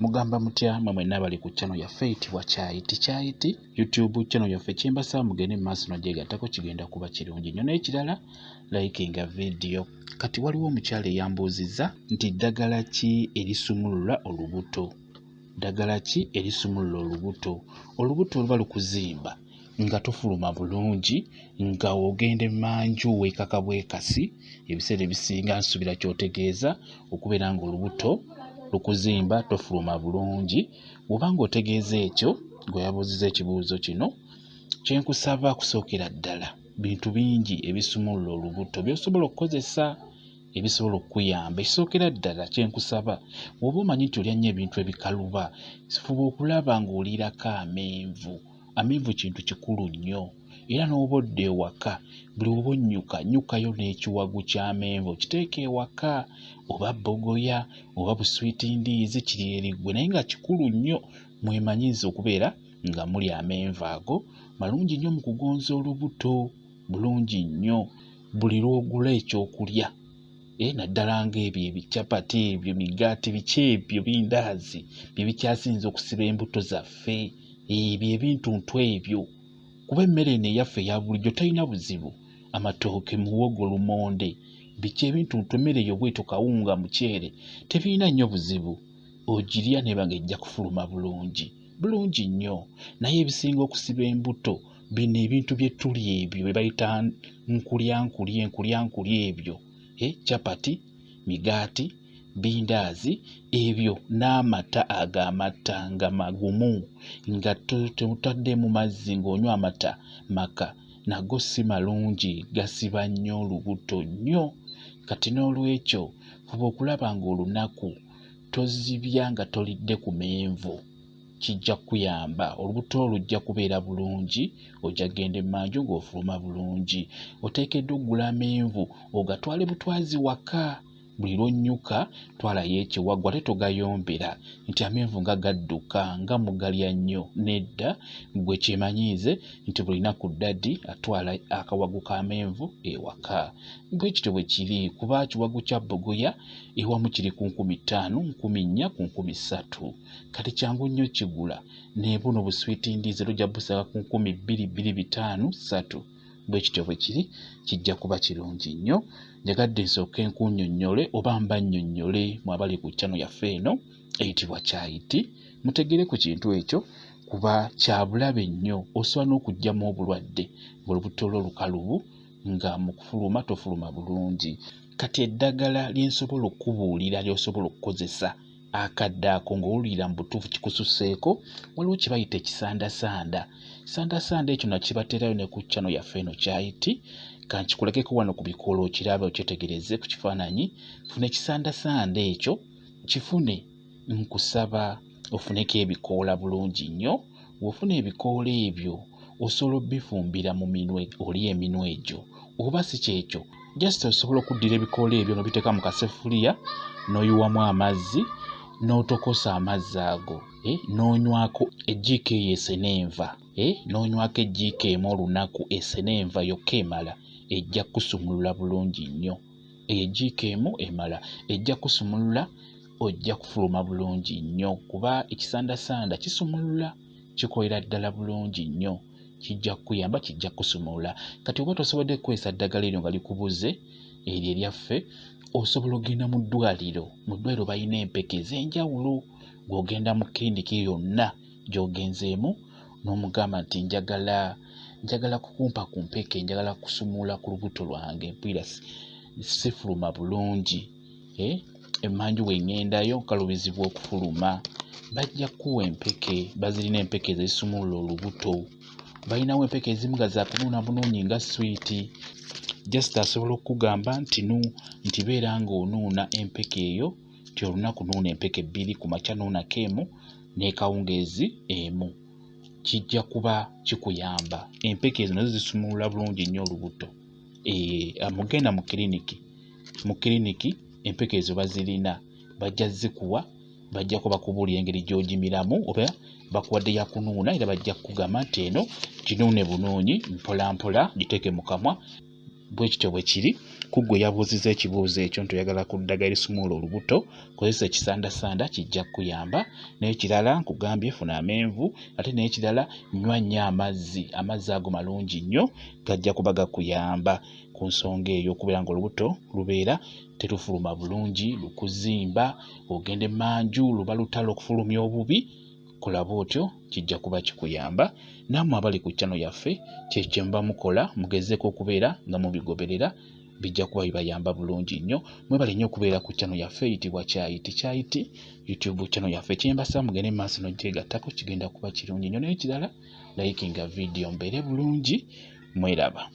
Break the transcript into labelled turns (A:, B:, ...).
A: Mugamba mutya mmwe nabali ku channel yaffe eyitibwa Kyayiti YouTube channel yaffe kyembasaba mugende maaso nagyegattako kigenda kuba kirungi nnyo. N'ekirala likinga video. Kati waliwo omukyala eyambuuzizza nti ddagala ki erisumulula olubuto? Ddagala ki erisumulula olubuto? Olubuto luba lukuzimba nga tofuluma bulungi nga ogende manju weekaka bwekasi ebiseera ebisinga nsubira kyotegeeza okubeera nga olubuto lukuzimba tofuluma bulungi. Bw'oba ng'otegeeza ekyo ng'oyabuuzizza ekibuuzo kino, kyenkusaba kusookera ddala bintu bingi ebisumulula olubuto by'osobola okukozesa ebisobola okuyamba. Ekisookera ddala kyenkusaba, bw'oba omanyi nti olya nnyo ebintu ebikaluba, fuba okulaba ng'oliirako amenvu. Amenvu kintu kikulu nnyo, era n'oba odda ewaka buli oba onnyukayo n'ekiwagu ky'amenvu okiteeka ewaka, oba bbogoya oba buswiitindiizi kiriiriggwe, naye nga kikulu nnyo mwemanyiize okubeera nga muli amenvu ago. Malungi nnyo mu kugonza olubuto, bulungi nnyo buli lw'ogula ekyokulya. Naddala ng'ebyo ebikyapati ebyo migaati biki ebyo bindaazi bye bikyasinze okusiba embuto zaffe, ebyo ebintuntu ebyo, kuba emmere eno eyaffe eya bulijjo talina buzibu. Amatooke, muwogo, lumonde, biki ebintuntu, emmere eyo bwetyo kawunga, muceere, tebirina nnyo buzibu. Ogirya neba ng'ejja kufuluma bulungi nnyo. Naye ebisinga okusiba embuto bino ebintu bye tulya ebyo bye bayita enkulyankulya ebyo, capati, migaati, bindaazi, ebyo n'amata ag'amata nga magumu nga temutaddemu mazzi ng'onywa amata maka, nago si malungi, gasiba nnyo olubuto nnyo. Kati n'olwekyo fuba okulaba ng'olunaku tozibya nga tolidde ku menvu, kijja kuyamba. Olubuto lujja kubeera bulungi, ojja kgenda emmanju ng'ofuluma bulungi. Oteekeddwa oggula amenvu ogatwale butwazi waka. Buli lw'onnyuka twalayo ekiwagu, ate togayombera nti amenvu nga gadduka nga mugalya nnyo. Nedda, gwe kyemanyiize nti buli lunaku ddadi atwala akawagu k'amenvu ewaka. Bwe kityo bwe kiri, kuba kiwagu kya bbogoya ewamu kiri ku 5,000, 4,000, ku 3,000. Kati kyangu nnyo kigula, ne buno buswiitindiizi lujja busaba ku 2,200, 3. Bwe kityo bwe kiri, kijja kuba kirungi nnyo. Njagadde nsooke nkunnyonnyole oba mbannyonnyole mwabali ku channel yaffe eno eyitibwa Kyayiti, mutegere ku kintu ekyo kuba kya bulabe nnyo. Osobola n'okuggyamu obulwadde ng'olubuto lwo lukalubu nga mu kufuluma tofuluma bulungi. Kati eddagala lye nsobola okubuulira ly'osobola okukozesa akadde ako ng'owulira mu butuufu kikususseeko, waliwo kye bayita ekisandasanda. Ekisandasanda ekyo nakibateerayo ne ku channel yaffe eno Kyayiti. Kankikulekeko wano ku bikoola okirabe okyetegereze ku kifaananyi. Funa ekisandasanda ekyo, kifune, nkusaba ofuneko ebikoola bulungi nnyo. Bw'ofuna ebikoola ebyo osobola obbifumbira mu minwe, oli eminwe egyo, oba si kyekyo just osobola okuddira ebikoola ebyo n'obiteeka mu kasefuliya n'oyiwamu amazzi n'otokosa amazzi ago, n'onywako ejjiiko eyo esenenva, n'onywako ejjiiko emu olunaku esenenva yokka emala, ejja kusumulula bulungi nnyo. Ejjiiko emu emala ejja kusumulula, ojja kufuluma bulungi nnyo kuba ekisandasanda kisumulula, kikolera ddala bulungi nnyo, kijja kukuyamba, kijja kusumulula. Kati oba tosobodde kukozesa ddagala eryo nga likubuze eryo eryaffe, osobola ogenda mu ddwaliro. Mu ddwaliro balina empeke ez'enjawulo, ng'ogenda mu kiriniki yonna gy'ogenzeemu n'omugamba nti njagala kukumpa ku mpeke, njagala kusumulula ku lubuto lwange, mpulira sifuluma bulungi. Emmanju bw'eŋŋendayo nkalubizibwa okufuluma, bajja kuwa empeke. Bazirina empeke ezisumulula olubuto, balinawo empeke ezimu nga za kunuuna bunuunyi nga swiiti. Just asobola okugamba nti beera ng'onuuna empeke eyo, nti olunaku nuuna empeke 2, ku makya nuunako emu n'ekawungeezi emu. Kijja kuba kikuyamba. Empeke ezo nazo zisumulula bulungi nnyo olubuto. Mugenda mu kiriniki empeke ezo bazirina, bajja zikuwa, bajja kuba kubuulira engeri gy'ogimiramu, oba bakuwadde ya kunuuna era bajja kugamba nti eno kinuune bunuunyi, mpola mpola giteeke mu kamwa. Bwe kityo bwe kiri. kuggwe yabuuzizza ekibuuzo ekyo nti oyagala ku ddagala erisumulura olubuto, kozesa ekisandasanda kijja kuyamba. N'ekirala nkugambye funa amenvu, ate n'ekirala nywa nnyo amazzi ago malungi nnyo, gajja kuba gakuyamba ku nsonga eyo okubeera ng'olubuto lubeera terufuluma bulungi, lukuzimba, ogende manju luba lutalo okufulumya obubi. Kola bw'otyo kijja kuba kikuyamba. Nammwe abali ku channel yaffe kye muba mukola mugezeeko okubeera nga mubigoberera, bijja kuba bibayamba bulungi nnyo. Mwebale nnyo okubeera ku channel yaffe eyitibwa Kyayiti YouTube channel yaffe. Kyembasaba mugende mu maaso n'ogyegattako, kigenda kuba kirungi nnyo. N'ekirala likinga video mbeere bulungi, mweraba.